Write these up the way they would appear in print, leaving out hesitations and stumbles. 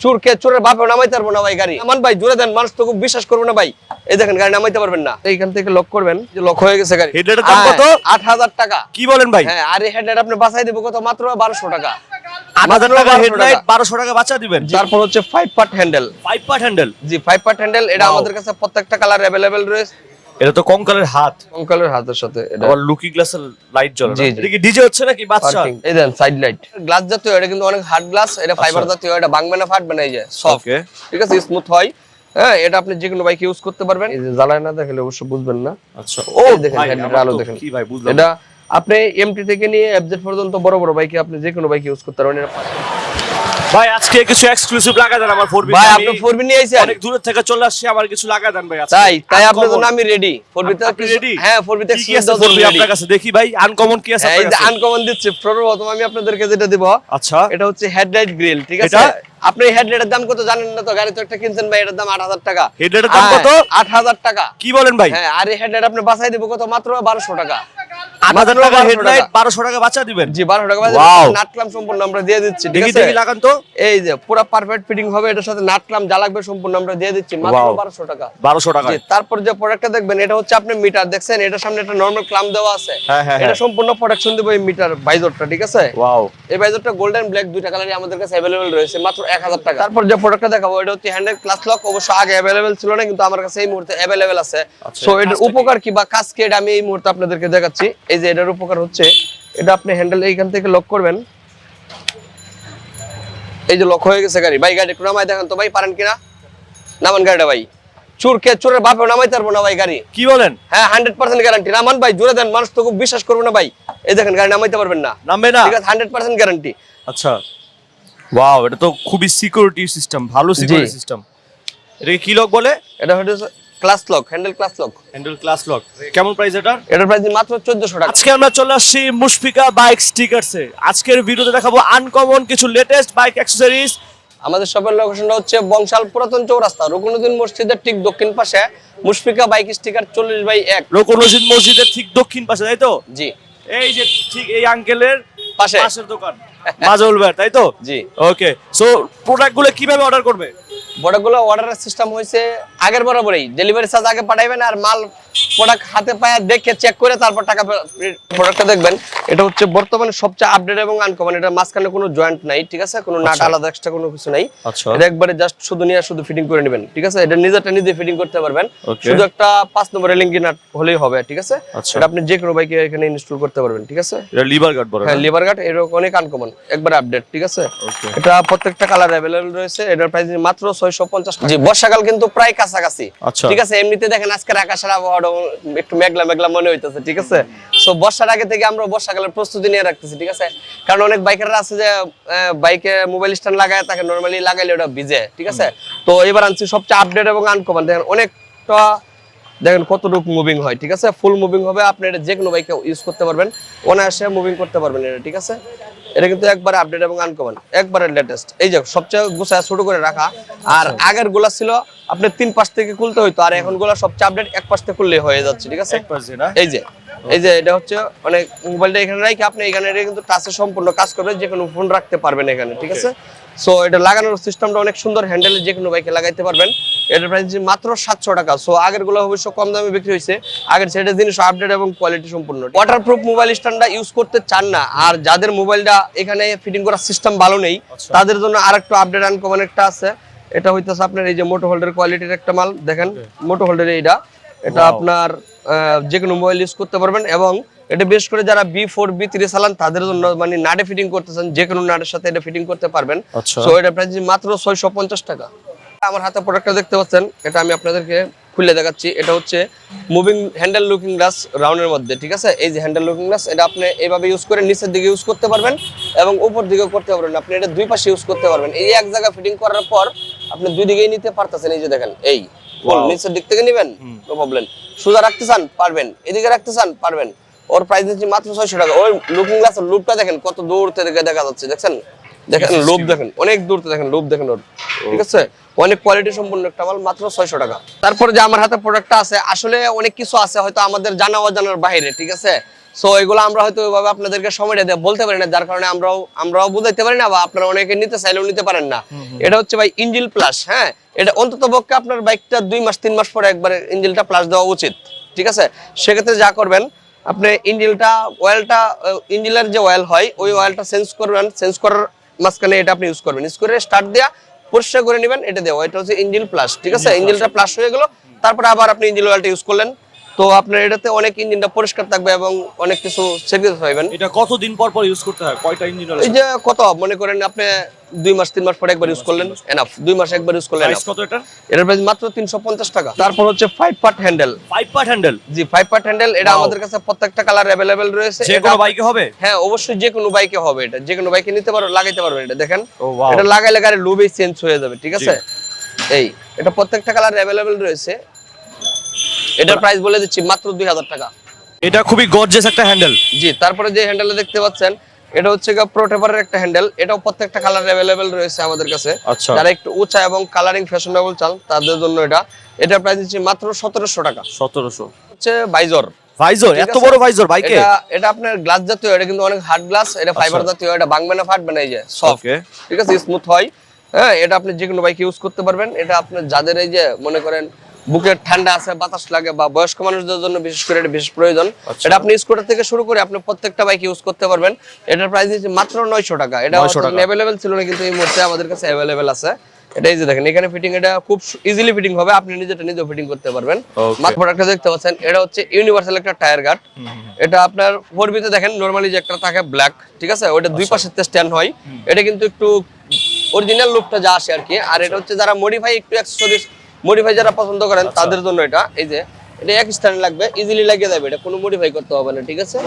চোরের বাপেও নামাইতে পারবো না ভাই গাড়ি। আমান ভাই জোরে দেন, মানুষ তো খুব বিশ্বাস করবো না ভাই। এই দেখেন গাড়ি নামাইতে পারবেন না। এইখান থেকে লক করবেন, যে লক হয়ে গেছে গাড়ি। হেডলাইটের দাম কত? ৮,০০০ টাকা। কি বলেন ভাই? হ্যাঁ, আর এই হেডলাইট আপনি বাঁচাই দেব কত? মাত্র ১২০০ টাকা। ৮,০০০ টাকা হেডলাইট, ১২০০ টাকা বাঁচা দিবেন। তারপর হচ্ছে 5 পার্ট হ্যান্ডেল। 5 part handle? জি, 5 পার্ট হ্যান্ডেল। এটা আমাদের কাছে প্রত্যেকটা কালার अवेलेबल রয়েছে। এটা তো কঙ্কালের হাত, কঙ্কালের হাতের সাথে এটা আবার লুকি গ্লাসের লাইট জ্বলে। এটা কি ডিজে হচ্ছে নাকি বাদশা? এই দেন সাইড লাইট। গ্লাস জাতীয়, এটা কিন্তু অনেক হার্ড গ্লাস, এটা ফাইবার জাতীয়, এটা ভাঙবে না, ফাটবে না, এই যে সফট। ঠিক আছে, স্মুথ হয়। হ্যাঁ, এটা আপনি যে কোনো বাইক ইউজ করতে পারবেন। এই যে জ্বালায় না দেখলে অবশ্য বুঝবেন না। আচ্ছা, ও দেখেন হেডলাইটের আলো দেখেন। কি ভাই বুঝলাম। এটা আপনি এমটি থেকে নিয়ে এফজেড পর্যন্ত বড় বড় বাইকে আপনি যে কোনো বাইক ইউজ করতে পারবেন। ভাই আজকে কিছু এক্সক্লুসিভ লাগা দেন আমার 4B। ভাই আপনি 4B নিয়ে আইছেন? অনেক দূর থেকে চলে আসছি, আমার কিছু লাগা দেন ভাই আজকে। তাই আপনার জন্য আমি রেডি। 4B তে আপনি রেডি? হ্যাঁ, 4B তে কি আছে 4B আপনার কাছে? দেখি ভাই আনকমন কি আছে আপনার কাছে। এই যে আনকমন দিচ্ছি। প্রথম আমি আপনাদেরকে যেটা দেব, আচ্ছা, এটা হচ্ছে হেডলাইট গ্রিল। ঠিক আছে, আপনি হেডলাইটের দাম কত জানেন না তো? গাড়ি তো একটা কিনছেন ভাই, এটার দাম ৮,০০০ টাকা। হেডলাইটের দাম কত? ৮,০০০ টাকা। কি বলেন ভাই? হ্যাঁ, আর এই হেডলাইট আপনি বাঁচাই দেব কত? মাত্র ১২০০ টাকা। ৮,০০০ টাকা হেডলাইট, ১২০০ টাকা বাঁচা দিবেন? জি, ১২০০ টাকা বাঁচা। নাটক্লাম সম্পূর্ণ আমরা দিয়ে দিচ্ছি। ঠিক আছে, দেখি লাগান তো। এই যে পুরো পারফেক্ট ফিটিং হবে, এটার সাথে নাটক্লাম যা লাগবে সম্পূর্ণ আমরা দিয়ে দিচ্ছি মাত্র ১২০০ টাকা। ১২০০ টাকা। জি, তারপর যে প্রোডাক্টটা দেখবেন, এটা হচ্ছে আপনি মিটার দেখছেন, এটার সামনে একটা নরমাল ক্লাম দেওয়া আছে। এটা সম্পূর্ণ প্রোটেকশন দেব এই মিটার বাইজরটা। ঠিক আছে, ওয়াও। এই বাইজরটা গোল্ডেন ব্ল্যাক দুইটা কালারই আমাদের কাছে अवेलेबल রয়েছে মাত্র ১০০০ টাকা। তারপর যে প্রোডাক্টটা দেখাবো, এটা হচ্ছে হ্যান্ডেল ক্লাস লক। অবশ্য আগে अवेलेबल ছিল না, কিন্তু আমার কাছে এই মুহূর্তে अवेलेबल আছে। সো এটার উপকার কি বা কাজ কি, এটা আমি এই মুহূর্তে আপনাদেরকে দেখাচ্ছি। এই যে এটার উপকার হচ্ছে, এটা আপনি হ্যান্ডেল এইখান থেকে লক করবেন। এই যে লক হয়ে গেছে গাড়ি। ভাই গাড়ি একটু নামাই দেখেন তো ভাই, পারেন কিনা? নামান গাড়িটা ভাই। চোরের বাপেও নামাইতে পারবো না ভাই গাড়ি। কি বলেন? হ্যাঁ, 100% গ্যারান্টি। নামান ভাই, জোরে দেন, মানুষ তো খুব বিশ্বাস করবে না ভাই। এই দেখেন গাড়ি নামাইতে পারবেন না, নামবে না। ঠিক আছে, 100% গ্যারান্টি। আচ্ছা, ওয়াও, এটা তো খুবই সিকিউরিটি সিস্টেম, ভালো সিকিউরিটি সিস্টেম। এটা কি লক বলে? এটা হচ্ছে class lock, handle class lock. Handle class lock. কেমন প্রাইস এটার? এটার প্রাইস মাত্র ১৪০০ টাকা। আজকে আমরা চলে আসছি মুশফিকা বাইক স্টিকারসে। আজকের ভিডিওতে দেখাবো আনকমন কিছু লেটেস্ট বাইক অ্যাকসেসরিজ। আমাদের শপের লোকেশনটা হচ্ছে বংশাল পুরাতন চৌরাস্তা, রুকনুদ্দিন মসজিদের ঠিক দক্ষিণ পাশে মুশফিকা বাইক স্টিকার 40/1। রুকনুদ্দিন মসজিদের ঠিক দক্ষিণ পাশে, তাই তো? জি, এই যে ঠিক এই আঙ্কেলের পাশের দোকান মাজল ভাই, তাই তো? জি। ওকে, সো প্রোডাক্টগুলো কিভাবে অর্ডার করবে? প্রোডাক্টগুলো অর্ডারের সিস্টেম হয়েছে আগের বরাবরই। ডেলিভারি চার্জ আগে পাঠাইবেন, আর মাল প্রোডাক্ট হাতে পায়ে দেখে চেক করে তারপর টাকা। প্রোডাক্টটা দেখবেন, এটা হচ্ছে বর্তমানে সবচেয়ে আপডেট এবং আনকমন। এটা মাঝখানে কোনো জয়েন্ট নাই, ঠিক আছে, কোনো নাট আলাদা এক্সট্রা কোনো কিছু নাই। এটা একবারে জাস্ট শুধু নিয়ে শুধু ফিটিং করে নেবেন। ঠিক আছে, এটা নিজে ফিটিং করতে পারবেন। শুধু একটা 5 নম্বর রেলিংকি নাট হলেই হবে। ঠিক আছে, এটা আপনি যে কোনো বাইকে এখানে ইনস্টল করতে পারবেন। ঠিক আছে, এটা লিভার গার্ড বলে। হ্যাঁ, লিভার গার্ড। এরকম অনেক আনকমন, একবারে আপডেট। ঠিক আছে, এটা প্রত্যেকটা কালার अवेलेबल রয়েছে। এটার প্রাইস মাত্র 650 টাকা। জি, বর্ষাকাল কিন্তু প্রায় কাছাকাছি। ঠিক আছে, এমনিতে দেখেন আজকের আকাশের আবহাওয়াটা একটু মেঘলা মেঘলা মনে হইতেছে। ঠিক আছে, সো বর্ষার আগে থেকে আমরা বর্ষাকালের প্রস্তুতি নিয়ে রাখতেছি। ঠিক আছে, কারণ অনেক বাইকাররা আছে যে বাইকে মোবাইল স্ট্যান্ড লাগায়, তাকে নরমালি লাগাইলে ওটা ভিজে। ঠিক আছে, তো এবার আনছি সবচেয়ে আপডেট এবং আনকমন। দেখেন অনেকটা, দেখেন কতটুকু মুভিং হয়। ঠিক আছে, ফুল মুভিং হবে। আপনি এটা যে কোনো বাইকে ইউজ করতে পারবেন, অনায়াসে মুভিং করতে পারবেন এটা। ঠিক আছে, এটা কিন্তু একবারে আপডেট এবং আনকমন, একবারে লেটেস্ট। এই যে সবচেয়ে গুছায় ছোট করে রাখা। আর আগের গুলা ছিল আপনি 3 পাশ থেকে খুলতে হইতো, আর এখন গুলা সবচেয়ে আপডেট এক পাশ থেকে খুললে হয়ে যাচ্ছে। ঠিক আছে, এই যে এটা হচ্ছে অনেক মোবাইলটা এখানে রাখি আপনি এখানে কিন্তু টাচে সম্পূর্ণ কাজ করবে, যে কোনো ফোন রাখতে পারবেন এখানে। ঠিক আছে, সো এটা লাগানোর সিস্টেমটা অনেক সুন্দর, হ্যান্ডেলে যে কোনো বাইকে লাগাইতে পারবেন। এটার প্রাইস মাত্র 700 টাকা। সো আগের গুলো অবশ্য কম দামে বিক্রি হয়েছে, আগের সেটা জিনিস আপডেট এবং কোয়ালিটি সম্পূর্ণ। ওয়াটারপ্রুফ মোবাইল স্ট্যান্ডটা ইউজ করতে চান না, আর যাদের মোবাইলটা এখানে ফিটিং করার সিস্টেম ভালো নেই, তাদের জন্য আরেকটু আপডেট আনকমন একটা আছে। এটা হইতেছে আপনার এই যে মোটো হোল্ডার কোয়ালিটির একটা মাল। দেখেন মোটো হোল্ডার, এটা আপনার যে কোনো মোবাইল ইউজ করতে পারবেন। এবং এটা বেশ করে যারা B4 B3 চালান তাদের জন্য, মানে নাটে ফিটিং করতেছেন, যে কোনো নাটের সাথে এটা ফিটিং করতে পারবেন। সো এটা প্রাইস মাত্র 650 টাকা। আমার হাতে প্রোডাক্টটা দেখতে পাচ্ছেন, এটা আমি আপনাদেরকে খুলে দেখাচ্ছি। এটা হচ্ছে মুভিং হ্যান্ডেল লুকিং গ্লাস রাউন্ডের মধ্যে। ঠিক আছে, এই যে হ্যান্ডেল লুকিং গ্লাস, এটা আপনি এইভাবে ইউজ করে নিচের দিকে ইউজ করতে পারবেন এবং উপর দিকেও করতে পারবেন। আপনি এটা দুই পাশে ইউজ করতে পারবেন। এই এক জায়গা ফিটিং করার পর আপনি দুই দিকেই নিতে পারতেছেন। এই যে দেখেন, এই নিচের দিক থেকে নিবেন, নো প্রবলেম। সোজা রাখতে চান পারবেন, এদিকে রাখতে চান পারবেন। ওর প্রাইস দিচ্ছি মাত্র 600 টাকা। ওই লুকিং গ্লাসের লুপটা দেখেন কত দূর থেকে দেখা যাচ্ছে, দেখছেন? দেখেন লুপ দেখেন, অনেক দূর থেকে দেখেন লুপ দেখেন ওর। ঠিক আছে, অনেক কোয়ালিটি সম্পূর্ণ একটা মাল, মাত্র 600 টাকা। তারপরে যে আমার হাতে প্রোডাক্টটা আছে, আসলে অনেক কিছু আছে হয়তো আমাদের জানা অজানার বাইরে। ঠিক আছে, সো এগুলো আমরা হয়তো ওইভাবে আপনাদেরকে সময়টা দিয়ে বলতে পারি না, যার কারণে আমরাও বুঝাইতে পারি না, বা আপনারা অনেকে নিতে চাইলেও নিতে পারেন না। এটা হচ্ছে ভাই ইঞ্জিল প্লাস। হ্যাঁ, এটা অন্তত পক্ষে আপনার বাইকটা 2 মাস 3 মাস পরে একবার ইঞ্জিলটা প্লাস দেওয়া উচিত, ঠিক আছে? সেক্ষেত্রে যা করবেন, আপনি ইঞ্জিলের যে অয়েল হয় ওই অয়েলটা চেঞ্জ করবেন, চেঞ্জ করার মাঝখানে এটা আপনি ইউজ করবেন, ইউজ করে স্টার্ট দেয়া পরিষ্কার করে নেবেন, এটা দেওয়া, এটা হচ্ছে ইঞ্জিল প্লাস, ঠিক আছে? ইঞ্জিলটা প্লাস হয়ে গেল, তারপরে আবার আপনি ইঞ্জিল অয়েলটা ইউজ করলেন, তো আপনার এটাতে অনেক ইঞ্জিনটা পরিষ্কার থাকবে এবং অনেক কিছু সেভিংস পাবেন। এটা কতদিন পর পর ইউজ করতে হয়, কয়টা ইঞ্জিন অয়েল? এই যে কত মনে করেন আপনি 2 মাস 3 মাস পরে একবার ইউজ করলেন, এনাফ। 2 মাস একবার ইউজ করলেন। প্রাইস কত এটা? এটার প্রাইস মাত্র 350 টাকা। তারপর হচ্ছে 5 পার্ট হ্যান্ডেল। 5 part handle? জি, 5 পার্ট হ্যান্ডেল। এটা আমাদের কাছে প্রত্যেকটা কালার अवेलेबल রয়েছে। যে কোনো বাইকে হবে? হ্যাঁ, অবশ্যই যে কোনো বাইকে হবে। এটা যে কোনো বাইকে নিতে পারো, লাগাইতে পারবেন। এটা দেখেন, এটা লাগাইলে গাড়ির লুকই চেঞ্জ হয়ে যাবে, ঠিক আছে? এটা প্রত্যেকটা কালার अवेलेबल রয়েছে। এটার প্রাইস বলে দিচ্ছি মাত্র 2000 টাকা। এটা খুবই গর্জিয়াস একটা হ্যান্ডেল। জি, তারপরে যে হ্যান্ডেলটা দেখতে পাচ্ছেন, এটা হচ্ছে প্রোটেপারের একটা হ্যান্ডেল। এটাও প্রত্যেকটা কালার अवेलेबल রয়েছে আমাদের কাছে। যারা একটু উঁচা এবং কালারিং ফ্যাশনেবল চান তাদের জন্য এটার প্রাইস দিচ্ছি মাত্র 1700 টাকা। 1700 হচ্ছে ভাইজর। এত বড় ভাইজর বাইকে? এটা আপনার গ্লাস জাতীয়, এটা কিন্তু অনেক হার্ড গ্লাস, এটা ফাইবার জাতীয়, এটা ভাঙবে না, ফাটবে না, এই যে সফট, ঠিক আছে, স্মুথ হয়। হ্যাঁ, এটা আপনি যে কোনো বাইকে ইউজ করতে পারবেন। এটা আপনার যাদের এই যে মনে করেন বুকের ঠান্ডা আছে, বাতাস লাগে, বা বয়স্ক মানুষদের জন্য বিশেষ করে এটা বিশেষ প্রয়োজন। এটা আপনি স্কুটার থেকে শুরু করে আপনি প্রত্যেকটা বাইক ইউজ করতে পারবেন। এটার প্রাইস দিচ্ছি মাত্র 900 টাকা। এটা अवेलेबल ছিল না, কিন্তু এই মুহূর্তে আমাদের কাছে अवेलेबल আছে। এটা এই যে দেখেন, এখানে ফিটিং, এটা খুব ইজিলি ফিটিং হবে, আপনি নিজেও ফিটিং করতে পারবেন। মাত্র প্রোডাক্টটা দেখতে পাচ্ছেন, এটা হচ্ছে ইউনিভার্সাল একটা টায়ার গার্ড। এটা আপনার 4B তে দেখেন নরমালি যে একটা থাকে ব্ল্যাক, ঠিক আছে, ওটা দুই পাশে স্ট্যান্ড হয়। এটা কিন্তু একটু অরিজিনাল লুকটা যা আসে আর কি। আর এটা হচ্ছে যারা মডিফাই, একটু অ্যাকসেসরিজ মডিফাই যারা পছন্দ করেন তাদের জন্য এটা। এই যে এটা এক স্ট্যান্ড লাগবে, ইজিলি লাগিয়ে যাবে, এটা কোনো মডিফাই করতে হবে না, ঠিক আছে?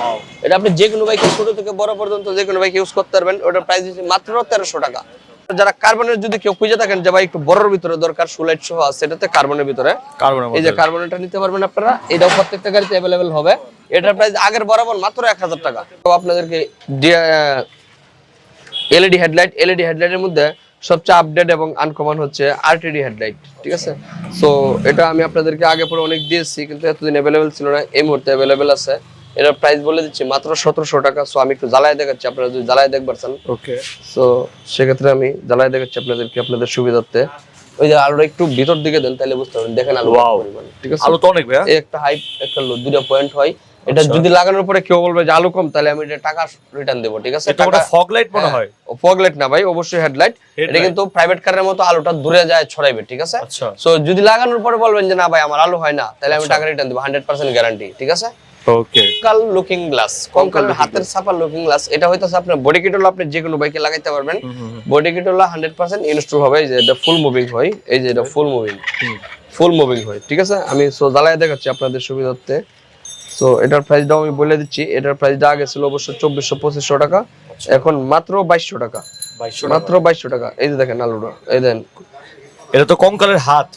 এটা আপনি যে কোনো বাইকে ছোট থেকে বড় পর্যন্ত যে কোনো বাইকে ইউজ করতে পারবেন। ওটার প্রাইস দিচ্ছি মাত্র 1300 টাকা। যারা কার্বনের যদি কেউ খুঁজে থাকেন যে ভাই একটু বড়র ভিতরে দরকার, সুলাইট সহ আছে, এটাতে কার্বনের ভিতরে, এই যে কার্বনটা নিতে পারবেন আপনারা। এটাও প্রত্যেকটা গাড়িতে अवेलेबल হবে। এটার প্রাইস আগের বরাবর মাত্র 1000 টাকা। তো আপনাদেরকে এলইডি হেডলাইটের মধ্যে সবচেয়ে আপডেট এবং আনকমন হচ্ছে আরটিডি হেডলাইট, ঠিক আছে? সো এটা আমি আপনাদেরকে আগে পরে অনেক দিয়েছি, কিন্তু এতদিন अवेलेबल ছিল না, এই মুহূর্তে अवेलेबल আছে। এটার প্রাইস বলে দিচ্ছি মাত্র 1700 টাকা। সো আমি একটু জ্বালায় দেখাচ্ছি, আপনারা যদি জ্বালায় দেখবার চান। ওকে, সো সেক্ষেত্রে আমি জ্বালায় দেখাচ্ছি আপনাদেরকে, আপনাদের সুবিধার্থে। ওই যে আলোটা একটু ভিতর দিকে দেন, তাহলে বুঝতে পারবেন। দেখেন আলো পরিমাণ, ঠিক আছে? আলো তো অনেক ভাই, এই একটা হাই একটা লো, দুটো পয়েন্ট হয়। এটা যদি লাগানোর পরে কেউ বলবে যে আলো কম, তাহলে আমি এটা টাকা রিটার্ন দেব, ঠিক আছে? এটা ফগ লাইট মনে হয়? ফগ লাইট না ভাই, অবশ্যই হেডলাইট। এটা কিন্তু প্রাইভেট কারের মতো আলোটা দূরে যায় ছড়াইবে, ঠিক আছে? সো যদি লাগানোর পরে বলবেন যে না ভাই আমার আলো হয় না, তাহলে আমি টাকা রিটার্ন দেব, 100% গ্যারান্টি, ঠিক আছে? ওকে। কঙ্কাল লুকিং গ্লাস, কঙ্কালের হাতের ছাপা লুকিং গ্লাস। এটা হইতাছে আপনার বডি কিট হলো, আপনি যে কোনো বাইকে লাগাইতে পারবেন। বডি কিট হলো 100% ইনস্টল হবে। এই যে এটা ফুল মুভিং হয়, এই যে এটা ফুল মুভিং হয়, ঠিক আছে? আমি সো জ্বালায় দেখাচ্ছি আপনাদের সুবিধার্থে। সো এটার প্রাইসটাও আমি বলে দিচ্ছি। এটার প্রাইসটা আগে ছিল অবশ্য 2400-2500 টাকা, এখন মাত্র 2200 টাকা। মাত্র 2200 টাকা। এই যে দেখেন আলুটা, এই দেন, এটা তো কঙ্কালের হাত,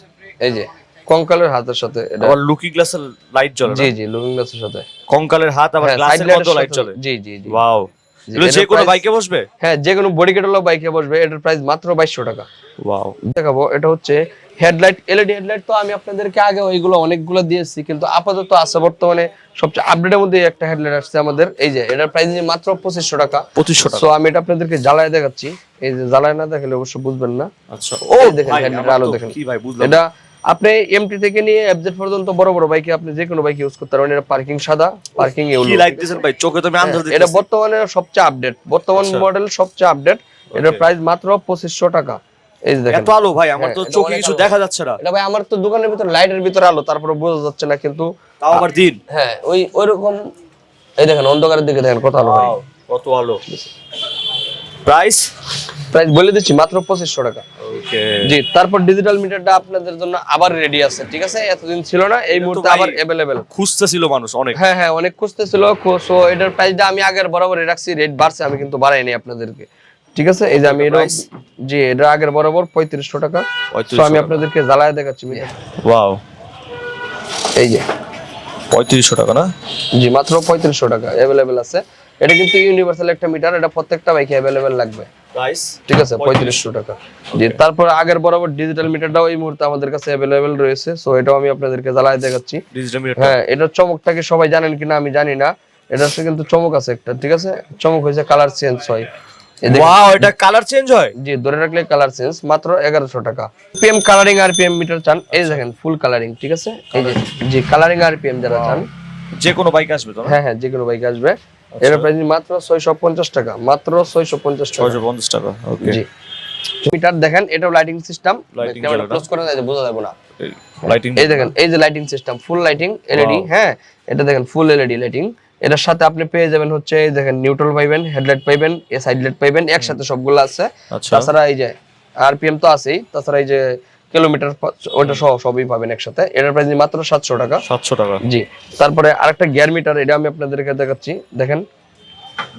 এই যে কঙ্কালের হাতের সাথে এটা আবার লুকিং গ্লাসের লাইট জ্বলে। জি জি, লুকিং গ্লাসের সাথে কঙ্কালের হাত আবার গ্লাসের মতো লাইট জ্বলে। জি জি জি, ওয়াও। এটা যে কোনো বাইকে বসবে? হ্যাঁ, যে কোনো বডি কিট হলো বাইকে বসবে। এটার প্রাইস মাত্র 2200 টাকা। ওয়াও। দেখাবো, এটা হচ্ছে হেডলাইট, এলইডি হেডলাইট। তো আমি আপনাদেরকে আগে ওইগুলো অনেকগুলো দিয়েছি, কিন্তু আপাতত আছে বর্তমানে সবচেয়ে আপডেটের মধ্যে একটা হেডলাইট আসছে আমাদের। এই যে এটার প্রাইস মাত্র 2500 টাকা। 2500 টাকা। সো আমি এটা আপনাদেরকে জ্বালায় দেখাচ্ছি। এই যে জ্বালায় না দেখালে অবশ্য বুঝবেন না। আচ্ছা, ও দেখেন হেডলাইটের আলো দেখেন কি ভাই, বুঝলাম। এটা আপনি এমটি থেকে নিয়ে এফজেড পর্যন্ত বড় বড় বাইকে আপনি যে কোনো বাইক ইউজ করতে পারবেন। এটা পার্কিং সাদা, পার্কিং ইউলো। কি লাইট দিবেন ভাই, চোখে তো আমি আন্দাজ দিতেছি। এটা বর্তমানে সবচেয়ে আপডেট, বর্তমান মডেল সবচেয়ে আপডেট। এটার প্রাইস মাত্র 2500 টাকা। এই যে দেখেন, এত আলো ভাই, আমার তো চোখে কিছু দেখা যাচ্ছে না। এটা ভাই আমার তো দোকানের ভিতর লাইটের ভিতর আলো, তারপরে বোঝা যাচ্ছে না, কিন্তু তাও আবার দিন। হ্যাঁ, ওইরকম। এই দেখেন অন্ধকারের দিকে দেখেন কত আলো ভাই, কত আলো। প্রাইস বলে দিচ্ছি মাত্র 2500 টাকা। ওকে জি। তারপর ডিজিটাল মিটারটা আপনাদের জন্য আবার রেডি আছে, ঠিক আছে? এতদিন ছিল না, এই মুহূর্তে আবার अवेलेबल। খুঁজতেছিল মানুষ অনেক, হ্যাঁ হ্যাঁ, অনেক খুঁজতেছিল। সো এটার প্রাইসটা আমি আগের বরাবরই রাখছি, রেট বাড়ছে, আমি কিন্তু বাড়াইনি আপনাদেরকে, ঠিক আছে? এই যে আমি এটা, জি, এটা আগের বরাবর 3500 টাকা। সো আমি আপনাদেরকে জ্বালায় দেখাচ্ছি মিটার। ওয়াও, এই যে 3500 টাকা না? জি, মাত্র 3500 টাকা अवेलेबल আছে। এটা কিন্তু ইউনিভার্সাল একটা মিটার, এটা প্রত্যেকটা বাইকে अवेलेबल লাগবে। প্রাইস ঠিক আছে 3500 টাকা। জি, তারপর আগের বরাবর ডিজিটাল মিটারটাও এই মুহূর্তে আমাদের কাছে अवेलेबल রয়েছে। সো এটাও আমি আপনাদেরকে জ্বালায় দেখাচ্ছি ডিজিটাল মিটার। হ্যাঁ, এটার চমকটাকে সবাই জানেন কিনা আমি জানি না। এটার সাথে কিন্তু চমক আছে একটা, ঠিক আছে? চমক হয়েছে, কালার চেঞ্জ হয়। ওয়াও, এটা কালার চেঞ্জ হয়? জি, ধরে রাখলে কালার চেঞ্জ, মাত্র 1100 টাকা। পিএম কালারিং আরপিএম মিটার চান, এই দেখেন ফুল কালারিং, ঠিক আছে? এই যে জি কালারিং আরপিএম যারা চান, যে কোনো বাইক আসবে তো? হ্যাঁ হ্যাঁ, যে কোনো বাইক আসবে। এর প্রাইস মাত্র 650 টাকা, মাত্র 650 টাকা। 650 টাকা, ওকে। জি, মিটার দেখেন, এটাও lighting system, lighting camera close করে দেয়, বোঝা যাবে না। লাইটিং এই দেখেন, এই যে লাইটিং সিস্টেম, ফুল লাইটিং এলইডি, হ্যাঁ এটা দেখেন ফুল এলইডি লাইটিং। এটার সাথে আপনি পেয়ে যাবেন হচ্ছে এই দেখেন নিউট্রাল পাইবেন, হেডলাইট পাইবেন, এই সাইড লাইট পাইবেন, একসাথে সবগুলো আছে। তাছাড়া এই যে আরপিএম তো আছেই, তাছাড়া এই যে কিলোমিটার ওটা সহ সবই পাবেন একসাথে। এটার প্রাইস মাত্র 700 টাকা। 700 টাকা, জি। তারপরে আরেকটা গিয়ার মিটার, এটা আমি আপনাদেরকে দেখাচ্ছি, দেখেন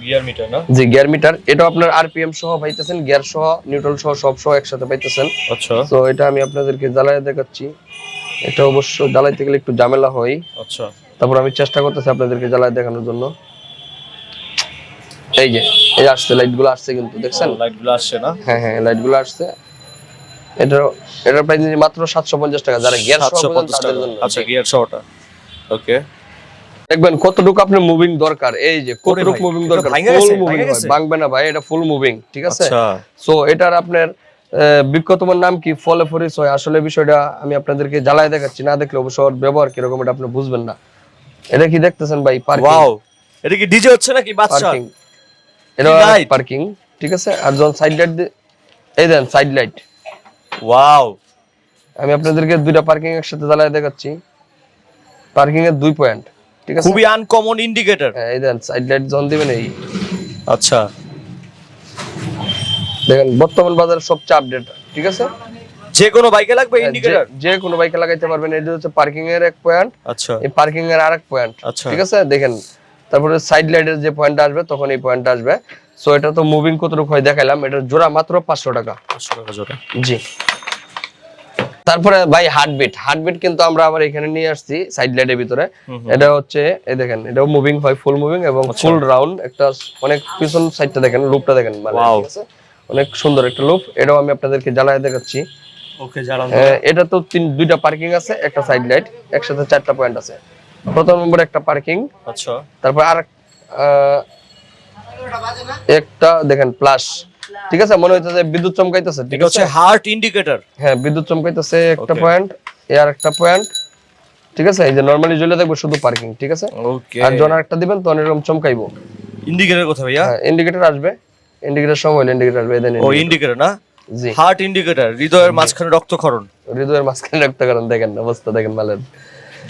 গিয়ার মিটার না? জি, গিয়ার মিটার। এটা আপনার আরপিএম সহ পাইতেছেন, গিয়ার সহ, নিউট্রাল সহ, সব সহ একসাথে পাইতেছেন। আচ্ছা, তো এটা আমি আপনাদেরকে জ্বালায় দেখাচ্ছি। এটা অবশ্য জ্বালাইতে গেলে একটু ঝামেলা হয়। আচ্ছা, তারপর আমি চেষ্টা করতেছি আপনাদেরকে জ্বালায় দেখানোর জন্য। এই যে এই আসছে, লাইটগুলো আসছে কিন্তু দেখছেন, লাইটগুলো আসছে না? হ্যাঁ হ্যাঁ, লাইটগুলো আসছে। এটার প্রাইস মাত্র 750 টাকা, যারা গিয়ার সহ পাবেন তাদের জন্য। আচ্ছা, গিয়ার সহটা, ওকে। দেখবেন কতটুকু আপনার মুভিং দরকার, এই যে কতটুকু মুভিং দরকার, ফুল মুভিং হয়, ভাঙবে না ভাই, এটা ফুল মুভিং, ঠিক আছে? আচ্ছা, সো এটার আপনার বিজ্ঞতমার নাম কি, ফলে ফরিস হয়। আসলে বিষয়টা আমি আপনাদেরকে জ্বালায় দেখাচ্ছি, না দেখলে অবশ্য ওর ব্যবহার কিরকম এটা আপনি বুঝবেন না। এটা কি দেখতেছেন ভাই? পার্কিং। ওয়াও, এটা কি ডিজে হচ্ছে নাকি বাদশা? পার্কিং, এটা পার্কিং, ঠিক আছে? আর যখন সাইড লাইট, এই দেন সাইড লাইট। ওয়াও, আমি আপনাদেরকে দুইটা পার্কিং একসাথে জ্বালায় দেখাচ্ছি। পার্কিং এর 2 পয়েন্ট, ঠিক আছে? খুবই আনকমন ইন্ডিকেটর। হ্যাঁ, এই দেন সাইড লাইট যখন দিবেন, এই আচ্ছা, দেখেন বর্তমান বাজারে সবচেয়ে আপডেট, ঠিক আছে? যে কোনো বাইকে লাগবে ইন্ডিকেটর? যে কোনো বাইকে লাগাইতে পারবেন। এটা হচ্ছে পার্কিং এর 1 পয়েন্ট, আচ্ছা, এই পার্কিং এর আরেক পয়েন্ট, আচ্ছা, ঠিক আছে? দেখেন, তারপরে সাইড লাইটের যে পয়েন্টটা আসবে তখন এই পয়েন্টটা আসবে। সো এটা তো মুভিং কতটুকু হয় দেখাইলাম। এটা জোড়া মাত্র 500 টাকা। 500 টাকা জোড়া, জি। তারপরে ভাই হার্টবিট কিন্তু আমরা আবার এখানে নিয়ে আসছি সাইড লাইটের ভিতরে। এটা হচ্ছে এই দেখেন, এটাও মুভিং হয়, ফুল মুভিং এবং ফুল রাউন্ড। একটা অনেক পিছন সাইডটা দেখেন, লুপটা দেখেন, মানে ঠিক আছে, অনেক সুন্দর একটা লুপ। এটাও আমি আপনাদেরকে জ্বালায় দেখাচ্ছি। ওকে, জ্বালান। এটা তো দুইটা পার্কিং আছে, একটা সাইড লাইট, একসাথে 4টা পয়েন্ট আছে। প্রথম নম্বরে একটা পার্কিং, আচ্ছা, তারপর আর একটা দেখেন প্লাস, ঠিক আছে? মনে হইতেছে বিদ্যুৎ চমকাইতেছে, ঠিক আছে? হার্ট ইন্ডিকেটর, হ্যাঁ, বিদ্যুৎ চমকাইতেছে একটা পয়েন্ট, আর একটা পয়েন্ট, ঠিক আছে? এই যে নরমালি জ্বলে দেখবো শুধু পার্কিং, ঠিক আছে? ওকে। আর যখন একটা দিবেন তখন এরকম চমকাইবো। ইন্ডিকেটর কোথায় ভাইয়া? হ্যাঁ, ইন্ডিকেটর আসবে, ইন্ডিকেটর সময় হলে ইন্ডিকেটর আসবে। এদেন ও ইন্ডিকেটর না? জি, হার্ট ইন্ডিকেটর, হৃদয়ের মাঝখানে রক্তক্ষরণ। হৃদয়ের মাঝখানে রাখতে কারণ দেখেন অবস্থা, দেখেন মালের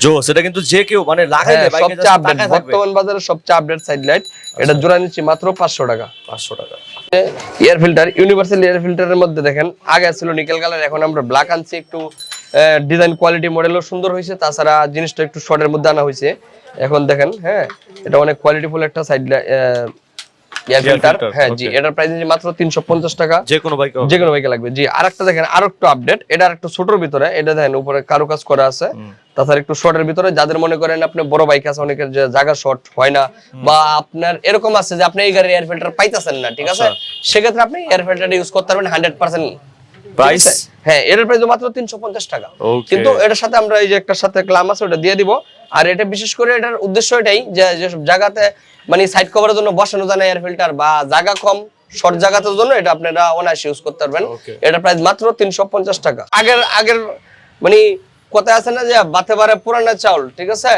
জোস। এটা কিন্তু যে কেউ মানে লাগাইলে বাইকে সবচেয়ে আপডেট, বর্তমান বাজারে সবচেয়ে আপডেট সাইড লাইট। এটা জোড়া নিচ্ছি মাত্র 500 টাকা। 500 টাকা। এয়ার ফিল্টার, ইউনিভার্সাল এয়ার ফিল্টারের মধ্যে দেখেন আগে ছিল নিকেল কালার, এখন আমরা ব্ল্যাক আনছি। একটু ডিজাইন কোয়ালিটি মডেলও সুন্দর হয়েছে, তাছাড়া জিনিসটা একটু শর্টের মধ্যে আনা হয়েছে। এখন দেখেন, হ্যাঁ এটা অনেক কোয়ালিটিফুল একটা সাইড এয়ার ফিল্টার। হ্যাঁ জি, এটার প্রাইস মাত্র 350 টাকা, যে কোনো বাইকে লাগবে। জি, আরেকটা দেখেন, আরো একটু আপডেট, এটা একটু ছোটর ভিতরে, এটা দেখেন উপরে কারুকাজ করা আছে, তাছাড়া একটু শর্টের ভিতরে। যাদের মনে করেন আপনি বড় বাইক আছে, অনেকের যে জায়গা শর্ট হয় না, বা আপনার এরকম আছে যে আপনি এই গাড়ির এয়ার ফিল্টার পাইতেছেন না, ঠিক আছে? সেক্ষেত্রে আপনি এয়ার ফিল্টারটা ইউজ করতে পারবেন 100% প্রাইস। হ্যাঁ, এটার প্রাইস মাত্র 350 টাকা। কিন্তু এটার সাথে আমরা এই যে একটা সাথে ক্লাম আছে, ওটা দিয়ে দিব। আর এটা বিশেষ করে এটার উদ্দেশ্য এটাই যে যেসব জায়গাতে মানে সাইড কভারের জন্য বসানো যায় না এয়ার ফিল্টার, বা জায়গা কম শর্ট জায়গাতের জন্য এটা আপনারা অনায়াসে ইউজ করতে পারবেন। এটা প্রাইস মাত্র 350 টাকা। আগের মানে কথা আছে না যে বাতে বারে পুরানা চাউল, ঠিক আছে?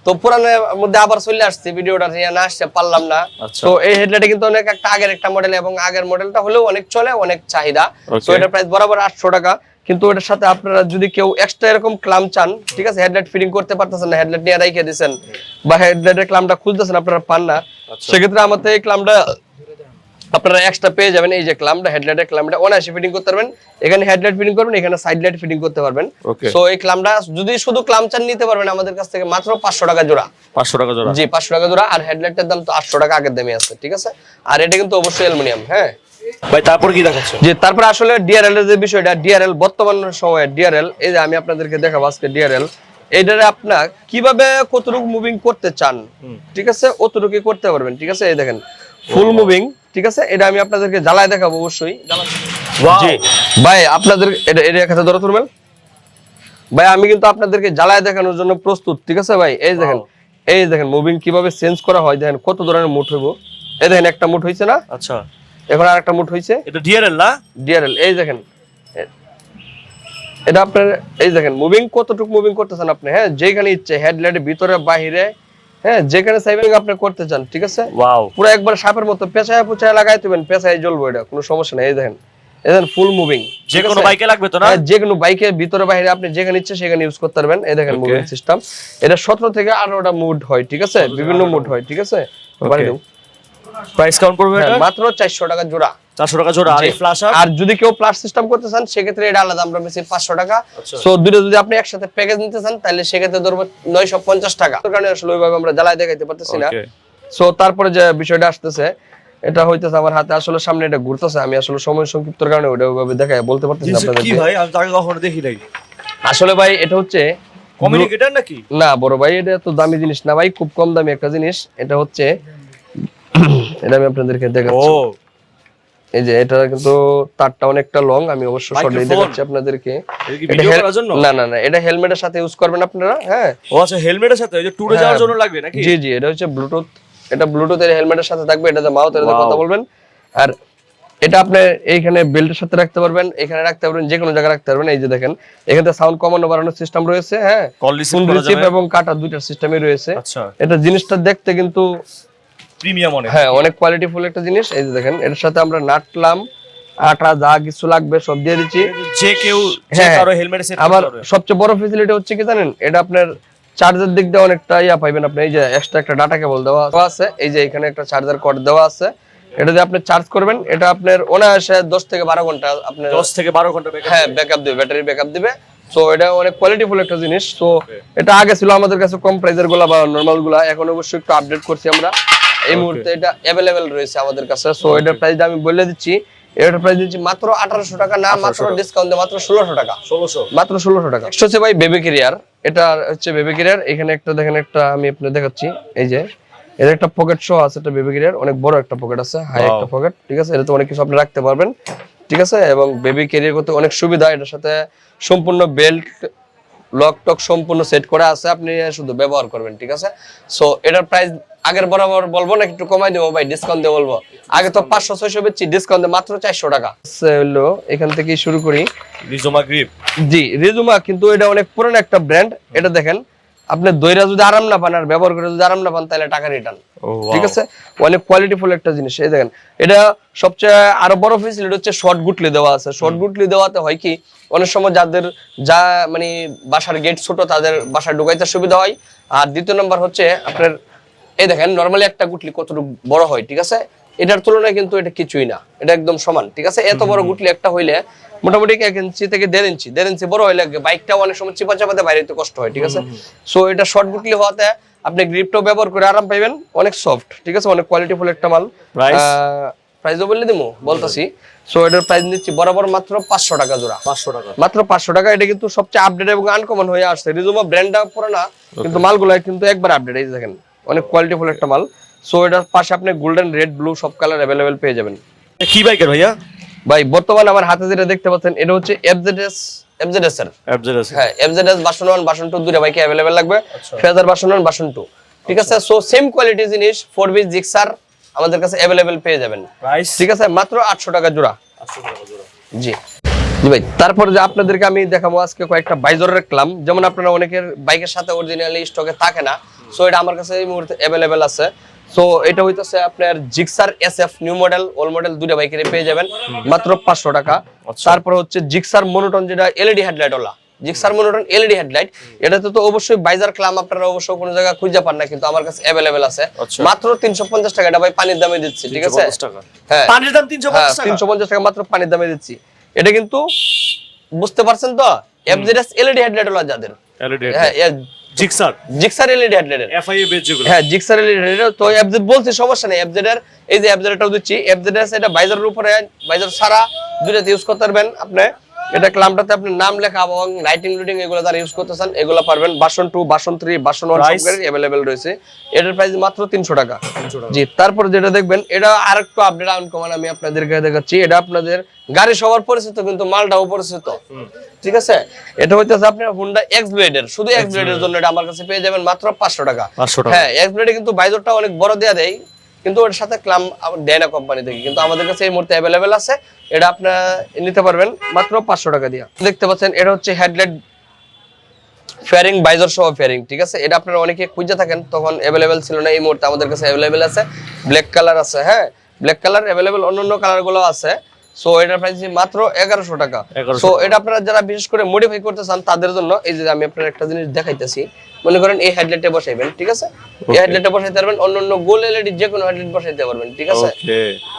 তো পুরানের মধ্যে আবার চলে আসছে, ভিডিওটা নিয়ে না আসতে পারলাম না। তো এই হেডলাইটে কিন্তু অনেক একটা আগের একটা মডেল, এবং আগের মডেলটা হলেও অনেক চলে, অনেক চাহিদা। তো এটা প্রাইস বরাবর 800 টাকা। কিন্তু এটার সাথে আপনারা যদি কেউ এক্সট্রা এরকম ক্লাম চান, ঠিক আছে, হেডলাইট ফিটিং করতে পারতেছেন না, হেডলাইট নিয়ে রেখে দিয়েছেন, বা হেডলাইটের ক্লামটা খুলতেছেন আপনারা পান না, সেক্ষেত্রে আমাদের এই ক্লামটা আপনারা এক্সট্রা পেয়ে যাবেন। এই যে ক্লামটা, হেডলাইটের ক্লামটা অনায়াসে ফিটিং করতে পারবেন। এখানে হেডলাইট ফিটিং করবেন, এখানে সাইড লাইট ফিটিং করতে পারবেন। সো এই ক্লামটা যদি শুধু ক্লাম চান নিতে পারবেন আমাদের কাছ থেকে মাত্র 500 টাকা জোড়া। 500 টাকা জোড়া? জি, 500 টাকা জোড়া। আর হেডলাইটের দাম তো 800 টাকা আগের দামই আছে, ঠিক আছে? আর এটা কিন্তু অবশ্যই অ্যালুমিনিয়াম। হ্যাঁ ভাই, তারপর কি দেখাচ্ছেন? জি, তারপর আসলে ডিআরএল এর যে বিষয়টা, ডিআরএল বর্তমান সময়ে ডিআরএল, এই যে আমি আপনাদেরকে দেখাবো আজকে ডিআরএল। এইটারে আপনার কিভাবে কতটুকু মুভিং করতে চান, ঠিক আছে, অতটুকুই করতে পারবেন, ঠিক আছে? এই দেখেন ফুল মুভিং, ঠিক আছে? এটা আমি আপনাদেরকে জ্বালায় দেখাবো অবশ্যই। জি ভাই, আপনাদের এটা একটা ধরো তুলবেন ভাই, আমি কিন্তু আপনাদেরকে জ্বালায় দেখানোর জন্য প্রস্তুত, ঠিক আছে ভাই? এই দেখেন এই দেখেন মুভিং কিভাবে চেঞ্জ করা হয়, দেখেন কত ধরনের মুড হইব। এই দেখেন একটা মুড হইছে না, আচ্ছা এখন আর একটা মুড হইছে, এটা ডিআরএল না, ডিআরএল। এই দেখেন এটা আপনার, এই দেখেন মুভিং কতটুকু মুভিং করতেছেন আপনি, হ্যাঁ যেখানে ইচ্ছে হেডলাইটের ভিতরে বাহিরে, হ্যাঁ যেখানে চাইবেন আপনি করতে চান, ঠিক আছে। ওয়াও, পুরো একবার সাপের মতো পেঁচায় পুচায় লাগাই দিবেন, পেঁচায় জ্বলবো, এটা কোনো সমস্যা নেই। এই দেখেন ফুল মুভিং, যে কোনো বাইকে লাগবে তো না, যে কোনো বাইকের ভিতরে বাইরে আপনি যেখানে ইচ্ছে সেখানে ইউজ করতে পারবেন। এই দেখেন মুভিং সিস্টেম, এটা 17 থেকে 18টা মুড হয়, ঠিক আছে, বিভিন্ন মুড হয়, ঠিক আছে। প্রাইস কাউন্ট করবে এটা মাত্র 400 টাকা জোড়া, 400 টাকা জোড়া। আর এই ফ্ল্যাশ আর যদি কেউ প্লাস সিস্টেম করতে চান সেক্ষেত্রে এটা আলাদা আমরা বেশি 500 টাকা। সো দুটো যদি আপনি একসাথে প্যাকেজ নিতে চান তাহলে সেক্ষেত্রে ধরবো 950 টাকা। তার কারণে আসলে ওইভাবে আমরা জ্বালায় দেখাইতে পারতেছি না। সো তারপরে যে বিষয়টা আসতেছে, এটা হইতেছে আমার হাতে আসলে সামনে এটা ঘুরতেছে, আমি আসলে সময় সংক্ষিপ্তর কারণে ওটা ওইভাবে দেখাই বলতে পারতেছি না আপনাদের। কি ভাই, আমি আগে কখনো দেখি নাই। আসলে ভাই এটা হচ্ছে কমিউনিকেটর নাকি? না বড় ভাই, এটা তো দামি জিনিস না ভাই, খুব কম দামি একটা জিনিস। এটা হচ্ছে এটা আমি আপনাদেরকে দেখাচ্ছি। এই যে এটা কিন্তু তারটা অনেকটা লং, আমি অবশ্য শর্টলি দেখাচ্ছি আপনাদেরকে। না না না, এটা হেলমেটের সাথে ইউজ করবেন আপনারা। হ্যাঁ ও আচ্ছা, হেলমেটের সাথে ওই যে ট্যুরে যাওয়ার জন্য লাগবে নাকি? জি জি, এটা হচ্ছে ব্লুটুথ, এটা ব্লুটুথের হেলমেটের সাথে থাকবে, এটাতে মাউথের সাথে কথা বলবেন। আর এটা আপনি এইখানে বেল্টের সাথে রাখতে পারবেন, এখানে রাখতে পারবেন, যে কোনো জায়গায় রাখতে পারবেন। এই যে দেখেন এখানে সাউন্ড কমানো বাড়ানোর সিস্টেম রয়েছে, হ্যাঁ কল রিসিভ এবং কাটা দুইটার সিস্টেমই রয়েছে। আচ্ছা, এটা জিনিসটা দেখতে কিন্তু প্রিমিয়াম অনেক, হ্যাঁ অনেক কোয়ালিটিফুল একটা জিনিস। এই যে দেখেন এর সাথে আমরা নাটলাম, আটা যা কিছু লাগবে সব দিয়ে দিচ্ছি, যে কেউ যে কারো হেলমেটে সেট করতে পারবে। আবার সবচেয়ে বড় ফ্যাসিলিটি হচ্ছে কি জানেন, এটা আপনার চার্জার দিক দিয়ে অনেকটা ইয়া পাইবেন আপনি। এই যে এক্সট্রা একটা ডাটা কেবল দেওয়া আছে, এই যে এখানে একটা চার্জার কর্ড দেওয়া আছে, এটা দিয়ে আপনি চার্জ করবেন, এটা আপনার অনায়াসে 10 থেকে 12 ঘন্টা আপনার 10 থেকে 12 ঘন্টা ব্যাকআপ, হ্যাঁ ব্যাকআপ দিবে, ব্যাটারি ব্যাকআপ দিবে। সো এটা অনেক কোয়ালিটিফুল একটা জিনিস। সো এটা আগে ছিল আমাদের কাছে কম প্রাইসের গুলা বা নরমাল গুলা, এখন অবশ্যই একটু আপডেট করছি আমরা। এই মুহূর্তে এটা अवेलेबल রয়েছে আমাদের কাছে। সো এটার প্রাইসটা আমি বলে দিচ্ছি, এটার প্রাইস দিচ্ছি মাত্র 1800 টাকা, না মাত্র ডিসকাউন্ট দিয়ে মাত্র 1600 টাকা, 1600 মাত্র 1600 টাকা। নেক্সট হচ্ছে ভাই বেবি ক্যারিয়ার, এটা হচ্ছে বেবি ক্যারিয়ার। এখানে একটা দেখেন, একটা আমি আপনাদের দেখাচ্ছি, এই যে এর একটা পকেট সহ আছে, একটা বেবি ক্যারিয়ার, অনেক বড় একটা পকেট আছে, হাই একটা পকেট, ঠিক আছে। এটাতে অনেক কিছু আপনি রাখতে পারবেন, ঠিক আছে। এবং বেবি ক্যারিয়ার করতে অনেক সুবিধা, এটার সাথে সম্পূর্ণ বেল্ট লক টক সম্পূর্ণ সেট করা আছে, আপনি শুধু ব্যবহার করবেন, ঠিক আছে। সো এটার প্রাইস আগের বরাবর বলবো না, একটু কমাই দেবো ভাই, ডিসকাউন্ট দিয়ে বলবো। আগে তো 500-600 বেচছি, ডিসকাউন্ট দিয়ে মাত্র 400 টাকা। হলো এখান থেকে শুরু করি, রিজুমা গ্রিপ। জি রিজুমা, কিন্তু এটা অনেক পুরনো একটা ব্র্যান্ড। এটা দেখেন আপনি দইরা যদি আরাম না পান আর ব্যবহার করে যদি আরাম না পান তাহলে টাকা রিটার্ন, ঠিক আছে। অনেক কোয়ালিটিফুল একটা জিনিস। এই দেখেন এটা সবচেয়ে আরো বড় ফেসিলিটি হচ্ছে শর্ট গুটলি দেওয়া আছে। শর্ট গুটলি দেওয়াতে হয় কি, অনেক সময় যাদের যা মানে বাসার গেট ছোট তাদের বাসায় ঢুকাইতে সুবিধা হয়। আর দ্বিতীয় নম্বর হচ্ছে আপনার, এই দেখেন নরমালি একটা গুটলি কতটুকু বড় হয়, ঠিক আছে, এটার তুলনায় কিন্তু এটা কিছুই না, এটা একদম সমান, ঠিক আছে। এত বড় গুটলি একটা হইলে মোটামুটি 1 ইঞ্চি থেকে 1.5 ইঞ্চি বড় হইলে বাইকটাও অনেক সময় চিপা চাপাতে বাইরে তো কষ্ট হয়, ঠিক আছে। সো এটা শর্ট গুটলি হওয়াতে আপনি গ্রিপটাও ব্যবহার করে আরাম পাইবেন, অনেক সফট, ঠিক আছে, অনেক কোয়ালিটিফুল একটা মাল। প্রাইসও বলে দিমু, বলতাছি। সো এটার প্রাইস নিচ্ছি বরাবর মাত্র 500 টাকা জোড়া, 500 টাকা, মাত্র 500 টাকা। এটা কিন্তু সবচেয়ে আপডেট এবং আনকমন হয়ে আসছে। রিজুমা ব্র্যান্ডটা পুরানা, কিন্তু মালগুলো কিন্তু একবার আপডেট। এই দেখেন অনেক কোয়ালিটিফুল একটা মাল। সো এটার পাশে আপনি গোল্ডেন, রেড, ব্লু সব কালার अवेलेबल পেয়ে যাবেন। কি বাইকের ভাইয়া? ভাই বর্তমানে আমার হাতে যেটা দেখতে পাচ্ছেন এটা হচ্ছে এফজেডএস এর, হ্যাঁ এফজেডএস ভার্সন 1 ভার্সন 2 দুটো বাইকে अवेलेबल লাগবে, ফেজার ভার্সন 1 ভার্সন 2, ঠিক আছে। সো সেম কোয়ালিটি জিনিস 4B জিক্সার আমাদের কাছে अवेलेबल পেয়ে যাবেন, প্রাইস ঠিক আছে মাত্র 800 টাকা জোড়া, 800 টাকা জোড়া। জি জি ভাই, তারপর যে আপনাদেরকে আমি দেখাবো আজকে কয়েকটা বাইজরের ক্লাম, যেমন আপনারা অনেকের বাইকের সাথে অরিজিনালি স্টকে থাকে না। সো এটা আমার কাছে এই মুহূর্তে अवेलेबल আছে। সো এটা হইতাছে আপনার Gixxer SF new model, old model দুইটা বাইকেরই পেয়ে যাবেন মাত্র 500 টাকা। তারপর হচ্ছে জিক্সার মনোটন, যেটা LED headlight OLA, Gixxer monotone LED headlight, এটাতে তো অবশ্যই বাইজার ক্লাম আপনারা অবশ্যই কোনো জায়গা খুঁজে পান না, কিন্তু আমার কাছে अवेलेबल আছে মাত্র 350 টাকা। এটা ভাই পানির দামে দিচ্ছি, ঠিক আছে। হ্যাঁ পানির দাম 350 টাকা, 350 টাকা মাত্র পানির দামে দিচ্ছি। এটা কিন্তু বুঝতে পারছেন তো, এফজেডএস এলইডি হেডলাইট ওলা যাদের, হ্যাঁ জিক্সার এলইডি হেডলাইট এফআইএ বেজ যেগুলো, হ্যাঁ জিক্সার এলইডি হেডলাইট। তো এফজেড বলছি সমস্যা নেই, এফজেড এর এই যে এফজেডটাও দিচ্ছি। এফজেডএস এটা বাইজারের উপরে, বাইজার সারা দুইটাতে ইউজ করতে পারবেন আপনি। এটা ক্লামটাতে আপনার নাম লেখা এবং লাইটিং লুডিং এগুলো যারা ইউজ করতেছেন এগুলো পারবেন। ভার্সন 2 ভার্সন 3 ভার্সন 1 সব গাড়ি अवेलेबल রয়েছে। এটার প্রাইস মাত্র 300 টাকা। জি, তারপর যেটা দেখবেন এটা আরেকটু আপডেট আনকমন আমি আপনাদেরকে দেখাচ্ছি। এটা আপনাদের গাড়ি সবার পরিচিত কিন্তু মালটাও পরিচিত, ঠিক আছে। এটা হইতেছে আপনার হুন্ডা এক্স ব্লেডের, শুধু এক্স ব্লেডের জন্য এটা আমার কাছে পেয়ে যাবেন মাত্র 500 টাকা। হ্যাঁ, এক্স ব্লেডে কিন্তু বাইজরটা অনেক বড় দেয়া দেয় কিন্তু ওর সাথে ক্লাম দেয় না কোম্পানি থেকে, কিন্তু আমাদের কাছে এই মুহূর্তে अवेलेबल আছে। এটা আপনারা নিতে পারবেন মাত্র 500 টাকা দিয়ে। দেখতে পাচ্ছেন এটা হচ্ছে হেডলাইট ফেয়ারিং বাইজর সহ ফেয়ারিং, ঠিক আছে। এটা আপনারা অনেকে খুঁজে থাকেন, তখন अवेलेबल ছিল না, এই মুহূর্তে আমাদের কাছে अवेलेबल আছে। ব্ল্যাক কালার আছে, হ্যাঁ ব্ল্যাক কালার अवेलेबल, অন্যান্য কালারগুলো আছে। সো এটার প্রাইস মাত্র 1100 টাকা। সো এটা আপনারা যারা বিশেষ করে মডিফাই করতে চান তাদের জন্য এই যে আমি আপনাদের একটা জিনিস দেখাইতেছি। মনে করেন এই হেডলাইটে বসাইবেন, ঠিক আছে, এই হেডলাইটে বসাইতে পারবেন, অন্যান্য গোল এলইডি যে কোনো হেডলাইট বসাইতে পারবেন, ঠিক আছে।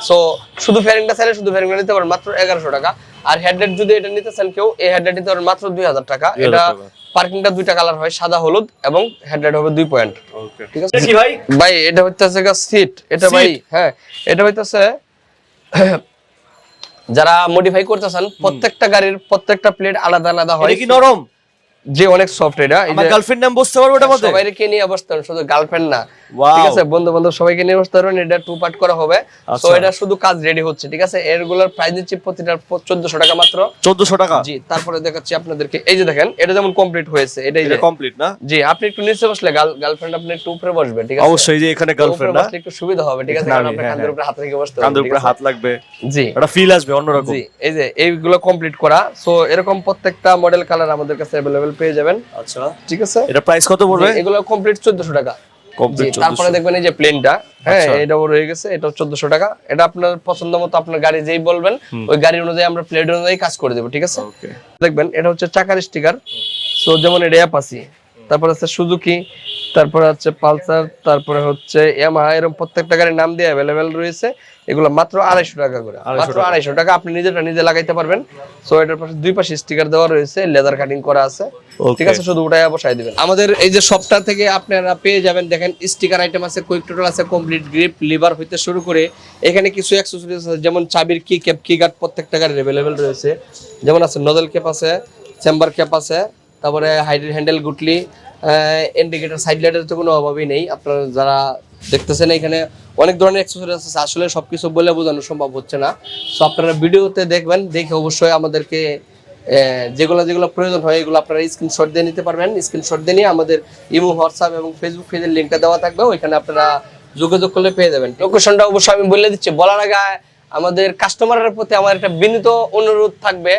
সো শুধু ফেয়ারিংটা চাইলে শুধু ফেয়ারিংটা নিতে পারবেন মাত্র 1100 টাকা। আর হেডলাইট যদি এটা নিতে চান কেউ, এই হেডলাইট নিতে পারবেন মাত্র 2000 টাকা। এটা পার্কিংটা দুইটা কালার হয়, সাদা হলুদ, এবং হেডলাইট হবে 2 পয়েন্ট, ঠিক আছে ভাই। ভাই এটা হইতাছে সিট, এটা ভাই হ্যাঁ এটা হইতাছে যারা মডিফাই করতেছেন প্রত্যেকটা গাড়ির প্রত্যেকটা প্লেট আলাদা আলাদা হয়। এটা কি নরম? যে অনেক সফট। এটা আমার গার্লফ্রেন্ড নাম বসতে পারবো এটার মধ্যে? সবাইকে নিয়ে বসতে পারবেন, শুধু গার্লফ্রেন্ড না, ঠিক আছে, বন্ধু বান্ধব সবাইকে নিয়ে বসতে পারবেন। এটা 2 পার্ট করা হবে। সো এটা শুধু কাজ রেডি হচ্ছে, ঠিক আছে। এরগুলোর প্রাইস দিচ্ছি প্রতিটা 1400 টাকা মাত্র। 1400 টাকা? জি। তারপরে দেখাচ্ছি আপনাদেরকে, এই যে দেখেন এটা যেমন কমপ্লিট হয়েছে, এটা কমপ্লিট না? জি। আপনি একটু নিচে বসলে গার্লফ্রেন্ড আপনি একটু উপরে বসবে, ঠিক আছে। অবশ্যই, যে এখানে গার্লফ্রেন্ড না, একটু সুবিধা হবে, ঠিক আছে, কারণ আপনি কাঁধের উপরে হাত রেখে বসতে পারবেন, কাঁধের উপরে হাত লাগবে, জি, এটা ফিল আসবে অন্যরকম। জি, এই যে এইগুলো কমপ্লিট করা। সো এরকম প্রত্যেকটা মডেল কালার আমাদের কাছে अवेलेबल পেয়ে যাবেন। আচ্ছা, ঠিক আছে। এটা প্রাইস কত পড়বে? এগুলো কমপ্লিট 1400 টাকা। কমপ্লিট 1400। তারপরে দেখবেন এই যে প্লেনটা, হ্যাঁ এটাও রয়ে গেছে, এটাও 1400 টাকা। এটা আপনার পছন্দ মতো আপনার গাড়ি যেই বলবেন ওই গাড়ি অনুযায়ী আমরা প্লেট অনুযায়ী কাজ করে দেব, ঠিক আছে। দেখবেন এটা হচ্ছে চাকার স্টিকার। সো যেমন এটা অ্যাপাচি, তারপর আছে সুজুকি, তারপরে হচ্ছে পালসার, তারপরে হচ্ছে ইয়ামাহা, এরকম প্রত্যেকটা গাড়ির নাম দিয়ে अवेलेबल রয়েছে। এগুলো মাত্র 250 টাকা করে, মাত্র 250 টাকা। আপনি নিজেটা নিজে লাগাইতে পারবেন। সো এটার পাশে দুই পাশে স্টিকার দেওয়া রয়েছে, লেদার কাটিং করা আছে, ঠিক আছে। শুধু উঠায়া বসাই দিবেন। আমাদের এই যে শপটা থেকে আপনারা পেয়ে যাবেন, দেখেন স্টিকার আইটেম আছে, কুইক টোটাল আছে, কমপ্লিট গ্রিপ, লিভার হইতে শুরু করে এখানে কিছু অ্যাকসেসরিজ আছে, যেমন চাবির কি ক্যাপ, কি গার্ড প্রত্যেকটা গাড়ির अवेलेबल রয়েছে। যেমন আছে নজল ক্যাপ আছে, চেম্বার ক্যাপ আছে, তারপরে হাইড্রোল হ্যান্ডেল গুটলি, ইন্ডিকেটর, সাইড লাইটের তো কোনো অভাবই নেই। আপনারা যারা দেখতেছেন এখানে অনেক ধরনের অ্যাকসেসরিজ আছে, আসলে সবকিছু বলে বোঝানো সম্ভব হচ্ছে না। সো আপনারা ভিডিওতে দেখবেন, দেখে অবশ্যই আমাদেরকে যেগুলো যেগুলো প্রয়োজন হয় এগুলো আপনারা স্ক্রিনশট দিয়ে নিতে পারবেন। স্ক্রিনশট দিয়ে নিয়ে আমাদের ইমো, হোয়াটসঅ্যাপ এবং ফেসবুক পেজের লিঙ্কটা দেওয়া থাকবে, ওইখানে আপনারা যোগাযোগ করলে পেয়ে যাবেন। লোকেশনটা অবশ্যই আমি বলে দিচ্ছি। বলার আগে আমাদের কাস্টমারের প্রতি আমার একটা বিনীত অনুরোধ থাকবে,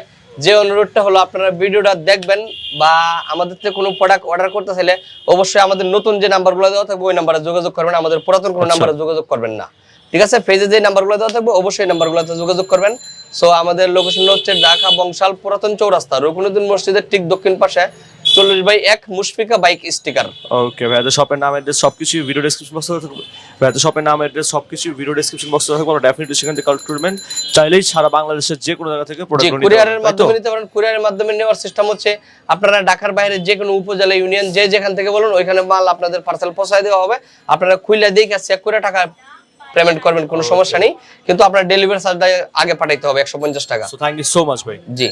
যে অনুরোধটা হলো আপনারা ভিডিওটা দেখবেন বা আমাদের থেকে কোনো প্রোডাক্ট অর্ডার করতে চাইলে অবশ্যই আমাদের নতুন যে নাম্বারগুলো দেওয়া থাকবে ওই নাম্বারে যোগাযোগ করবেন, আমাদের পুরাতন কোনো নাম্বারে যোগাযোগ করবেন না, ঠিক আছে। পেজে যে নাম্বারগুলো দেওয়া থাকবে অবশ্যই নাম্বারগুলোতে যোগাযোগ করবেন। সো আমাদের লোকেশন হচ্ছে ঢাকা বংশাল পুরাতন চৌরাস্তা, রুকনুদ্দিন মসজিদের ঠিক দক্ষিণ পাশে 40/1 মুশফিকা বাইক স্টিকার। ওকে ভাই, তো শপের নাম, অ্যাড্রেস সবকিছু ভিডিও ডেসক্রিপশন বক্সে থাকবে। ভাই তো শপের নাম, অ্যাড্রেস সবকিছু ভিডিও ডেসক্রিপশন বক্সে থাকবে, আপনারা ডেফিনেটলি সেখান থেকে কালেক্ট করবেন। চাইলেই সারা বাংলাদেশের যে কোনো জায়গা থেকে প্রোডাক্ট নিতে পারবেন। কুরিয়ারের মাধ্যমে নিতে পারেন। কুরিয়ারের মাধ্যমে নেওয়ার সিস্টেম হচ্ছে আপনারা ঢাকার বাইরে যে কোনো উপজেলা, ইউনিয়ন, যে যেখান থেকে বলুন ওইখানে মাল আপনাদের পার্সেল পৌঁছায় দেওয়া হবে। আপনারা খুলে দেখে চেক করে টাকা পেমেন্ট করবেন, কোনো সমস্যা নেই, কিন্তু আপনার ডেলিভারি চার্জটা আগে পাঠাইতে হবে 150 টাকা। So thank you so much ভাই। জি।